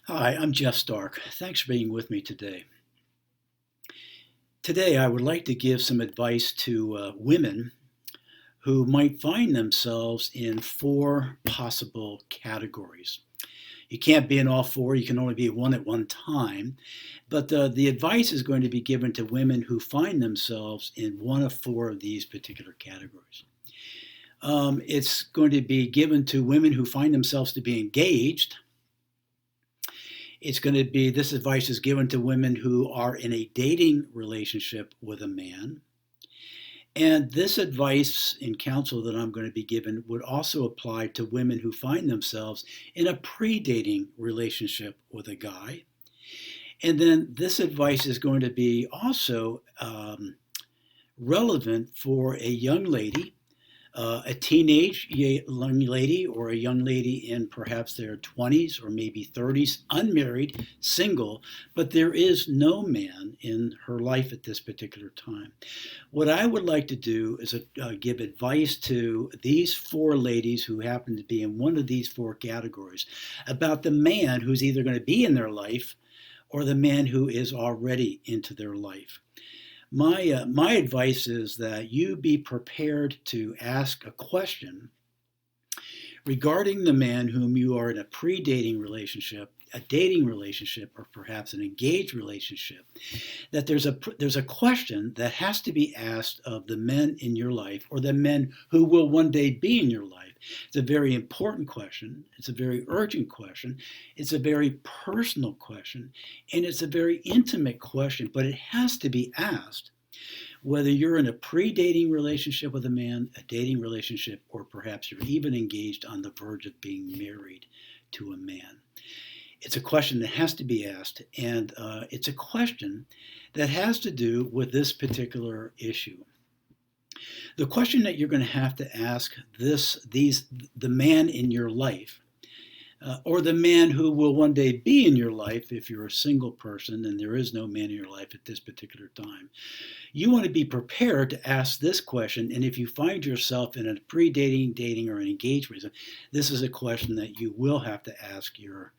Hi, I'm Jeff Stark. Thanks for being with me today. Today, I would like to give some advice to women who might find themselves in four possible categories. You can't be in all four, you can only be one at one time. But the advice is going to be given to women who find themselves in one of four of these particular categories. It's going to be given to women who find themselves to be engaged. It's going to be this advice is given to women who are in a dating relationship with a man. And this advice and counsel that I'm going to be given would also apply to women who find themselves in a pre dating relationship with a guy. And then this advice is going to be also relevant for a young lady, a teenage young lady, or a young lady in perhaps their 20s or maybe 30s, unmarried, single, but there is no man in her life at this particular time. What I would like to do is give advice to these four ladies who happen to be in one of these four categories about the man who's either going to be in their life or the man who is already into their life. My advice is that you be prepared to ask a question regarding the man whom you are in a pre-dating relationship, a dating relationship, or perhaps an engaged relationship. That there's a question that has to be asked of the men in your life, or the men who will one day be in your life. It's a very important question. It's a very urgent question. It's a very personal question, and it's a very intimate question. But it has to be asked whether you're in a pre-dating relationship with a man, a dating relationship, or perhaps you're even engaged on the verge of being married to a man. It's a question that has to be asked, and it's a question that has to do with this particular issue. The question that you're going to have to ask the man in your life, or the man who will one day be in your life if you're a single person and there is no man in your life at this particular time. You want to be prepared to ask this question, and if you find yourself in a pre-dating, dating, or an engagement, this is a question that you will have to ask your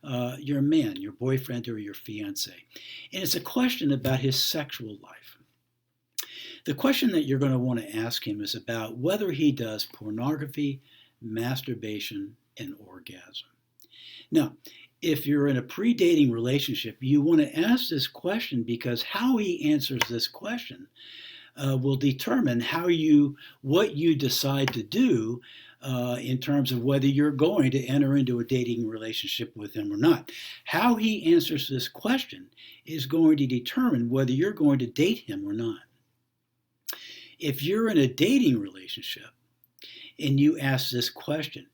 man, your boyfriend, or your fiance. And it's a question about his sexual life. The question that you're going to want to ask him is about whether he does pornography, masturbation, and orgasm. Now, if you're in a pre-dating relationship, you want to ask this question because how he answers this question will determine what you decide to do in terms of whether you're going to enter into a dating relationship with him or not. How he answers this question is going to determine whether you're going to date him or not. If you're in a dating relationship and you ask this question,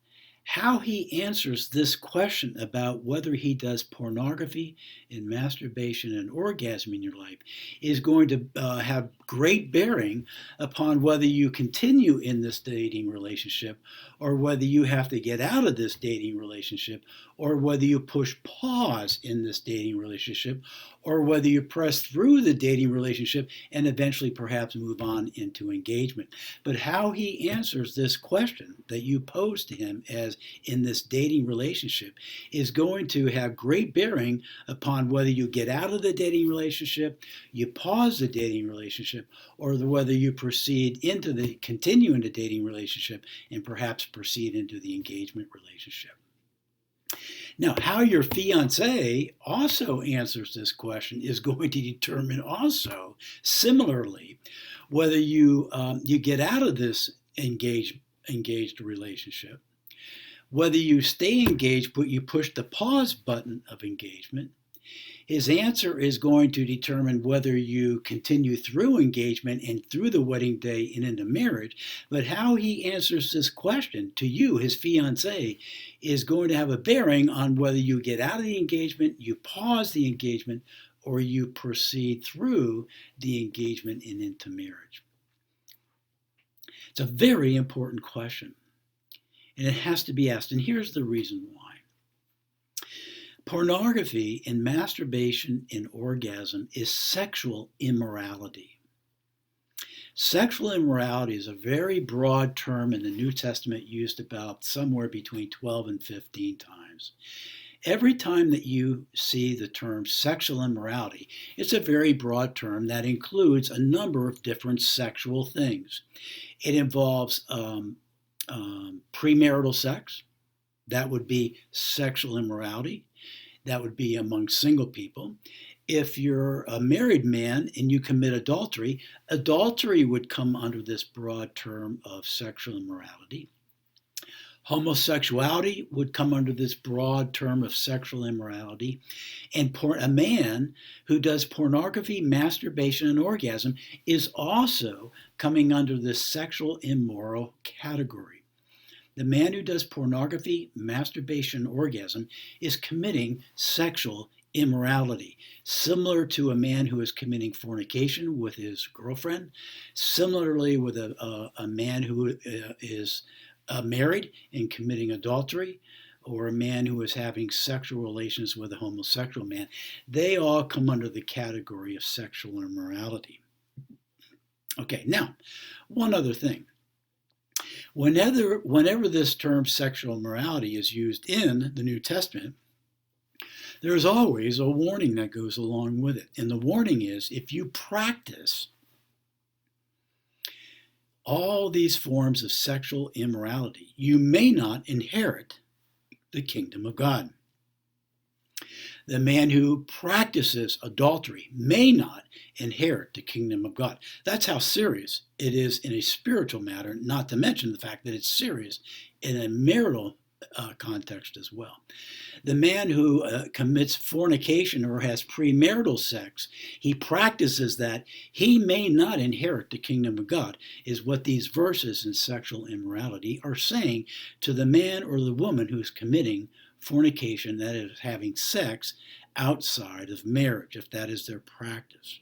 how he answers this question about whether he does pornography and masturbation and orgasm in your life is going to have great bearing upon whether you continue in this dating relationship, or whether you have to get out of this dating relationship, or whether you push pause in this dating relationship, or whether you press through the dating relationship and eventually perhaps move on into engagement. But how he answers this question that you pose to him as in this dating relationship is going to have great bearing upon whether you get out of the dating relationship, you pause the dating relationship, or whether you continue in the dating relationship and perhaps proceed into the engagement relationship. Now, how your fiance also answers this question is going to determine also, similarly, whether you get out of this engaged relationship, whether you stay engaged but you push the pause button of engagement. His answer is going to determine whether you continue through engagement and through the wedding day and into marriage. But how he answers this question to you, his fiance, is going to have a bearing on whether you get out of the engagement, you pause the engagement, or you proceed through the engagement and into marriage. It's a very important question, and it has to be asked. And here's the reason why. Pornography and masturbation and orgasm is sexual immorality. Sexual immorality is a very broad term in the New Testament, used about somewhere between 12 and 15 times. Every time that you see the term sexual immorality, it's a very broad term that includes a number of different sexual things. It involves premarital sex. That would be sexual immorality. That would be among single people. If you're a married man and you commit adultery, adultery would come under this broad term of sexual immorality. Homosexuality would come under this broad term of sexual immorality. And a man who does pornography, masturbation, and orgasm is also coming under this sexual immoral category. The man who does pornography, masturbation, orgasm is committing sexual immorality, similar to a man who is committing fornication with his girlfriend, similarly with a man who is married and committing adultery, or a man who is having sexual relations with a homosexual man. They all come under the category of sexual immorality. Okay, now, one other thing. Whenever this term sexual immorality is used in the New Testament, there's always a warning that goes along with it. And the warning is, if you practice all these forms of sexual immorality, you may not inherit the kingdom of God. The man who practices adultery may not inherit the kingdom of God. That's how serious it is in a spiritual matter, not to mention the fact that it's serious in a marital context as well. The man who commits fornication or has premarital sex, he practices that, he may not inherit the kingdom of God, is what these verses in sexual immorality are saying to the man or the woman who's committing fornication, that is, having sex outside of marriage, if that is their practice.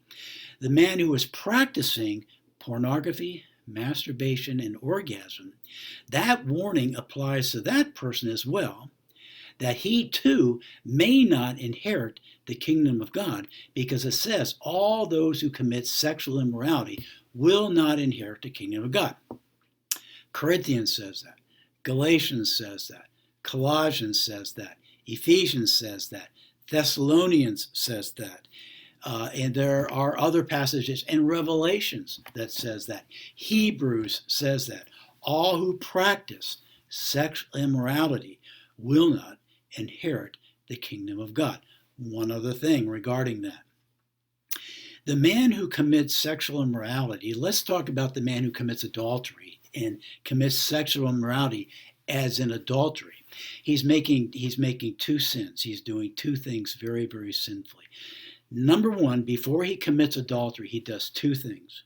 The man who is practicing pornography, masturbation, and orgasm, that warning applies to that person as well, that he too may not inherit the kingdom of God, because it says all those who commit sexual immorality will not inherit the kingdom of God. Corinthians says that. Galatians says that. Colossians says that. Ephesians says that. Thessalonians says that. And there are other passages in Revelations that says that. Hebrews says that. All who practice sexual immorality will not inherit the kingdom of God. One other thing regarding that. The man who commits sexual immorality, let's talk about the man who commits adultery and commits sexual immorality as in adultery. He's making two sins. He's doing two things very, very sinfully. Number one, before he commits adultery, he does two things.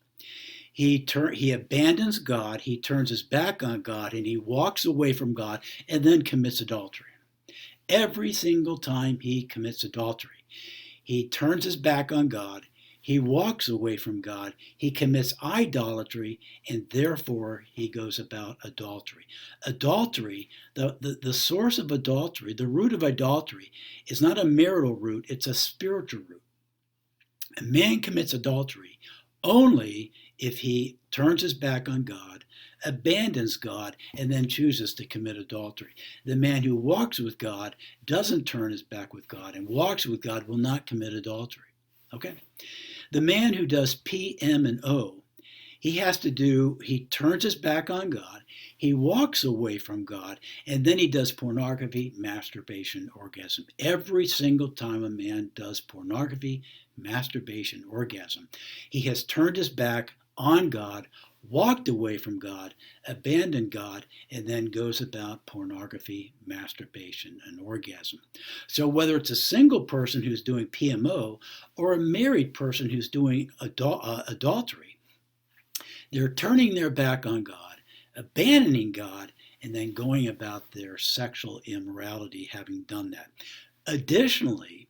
He abandons God, he turns his back on God, and he walks away from God and then commits adultery. Every single time he commits adultery, he turns his back on God, he walks away from God, he commits idolatry, and therefore he goes about adultery. Adultery, the source of adultery, the root of adultery, is not a marital root, it's a spiritual root. A man commits adultery only if he turns his back on God, abandons God, and then chooses to commit adultery. The man who walks with God doesn't turn his back with God and walks with God will not commit adultery. Okay? The man who does PMO, he turns his back on God, he walks away from God, and then he does pornography, masturbation, orgasm. Every single time a man does pornography, masturbation, orgasm, he has turned his back on God, walked away from God, abandoned God, and then goes about pornography, masturbation, and orgasm. So whether it's a single person who's doing PMO or a married person who's doing adultery, they're turning their back on God, abandoning God, and then going about their sexual immorality having done that. Additionally,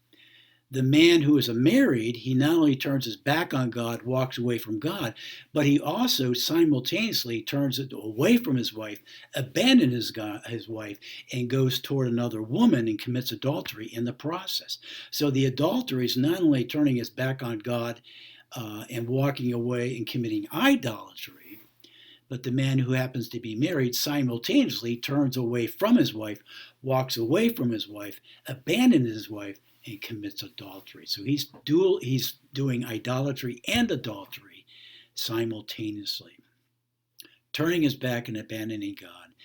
the man who is married, he not only turns his back on God, walks away from God, but he also simultaneously turns it away from his wife, abandons his wife, and goes toward another woman and commits adultery in the process. So the adultery is not only turning his back on God and walking away and committing idolatry, but the man who happens to be married simultaneously turns away from his wife, walks away from his wife, abandons his wife, and commits adultery. So he's doing idolatry and adultery simultaneously, turning his back and abandoning God,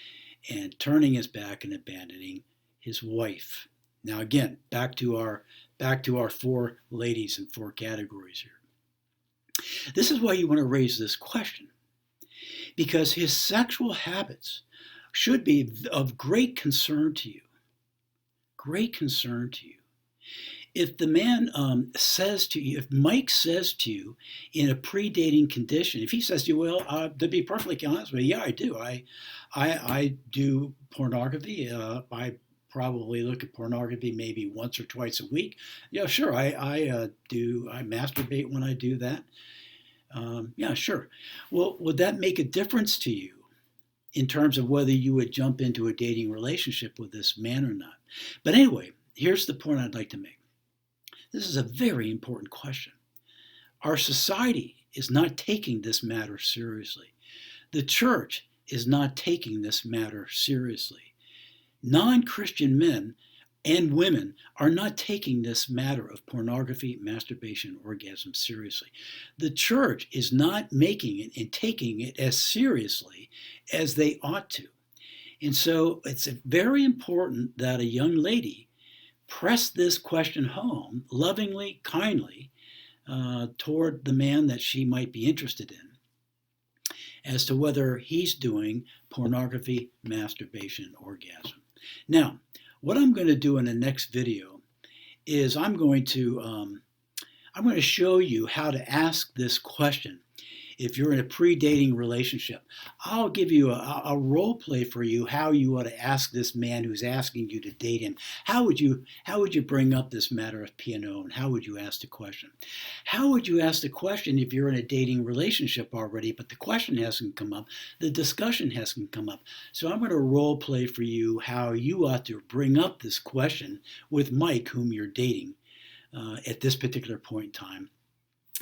and turning his back and abandoning his wife. Now again, back to our four ladies and four categories here. This is why you want to raise this question, because his sexual habits should be of great concern to you. Great concern to you. If the man says to you, if Mike says to you in a pre-dating condition, if he says to you, well, to be perfectly honest with you, yeah, I do. I do pornography. I probably look at pornography maybe once or twice a week. Yeah, sure. I masturbate when I do that. Yeah, sure. Well, would that make a difference to you in terms of whether you would jump into a dating relationship with this man or not? But anyway, here's the point I'd like to make. This is a very important question. Our society is not taking this matter seriously. The church is not taking this matter seriously. Non-Christian men and women are not taking this matter of pornography, masturbation, orgasm seriously. The church is not making it and taking it as seriously as they ought to. And so it's very important that a young lady press this question home lovingly, kindly, toward the man that she might be interested in as to whether he's doing pornography, masturbation, orgasm. Now, what I'm going to do in the next video is I'm going to show you how to ask this question if you're in a pre-dating relationship. I'll give you a role play for you how you ought to ask this man who's asking you to date him. How would you bring up this matter of PMO, and how would you ask the question? How would you ask the question if you're in a dating relationship already, but the question hasn't come up, the discussion hasn't come up? So I'm going to role play for you how you ought to bring up this question with Mike, whom you're dating at this particular point in time.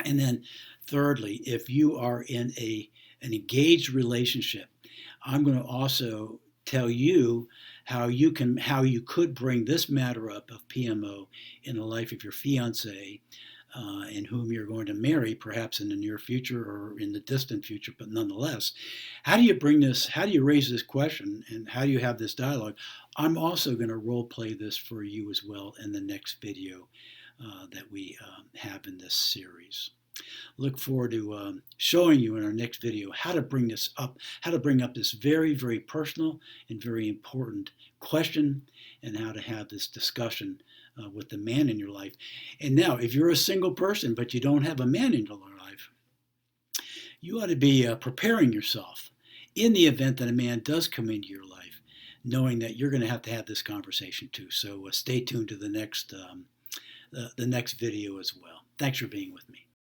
And then thirdly, if you are in an engaged relationship, I'm going to also tell you how you could bring this matter up of PMO in the life of your fiance, and whom you're going to marry, perhaps in the near future or in the distant future, but nonetheless, how do you raise this question, and how do you have this dialogue? I'm also going to role play this for you as well in the next video that we have in this series. Look forward to showing you in our next video how to bring up this very, very personal and very important question, and how to have this discussion with the man in your life. And now, if you're a single person but you don't have a man in your life, you ought to be preparing yourself in the event that a man does come into your life, knowing that you're going to have this conversation too. So stay tuned to the next video as well. Thanks for being with me.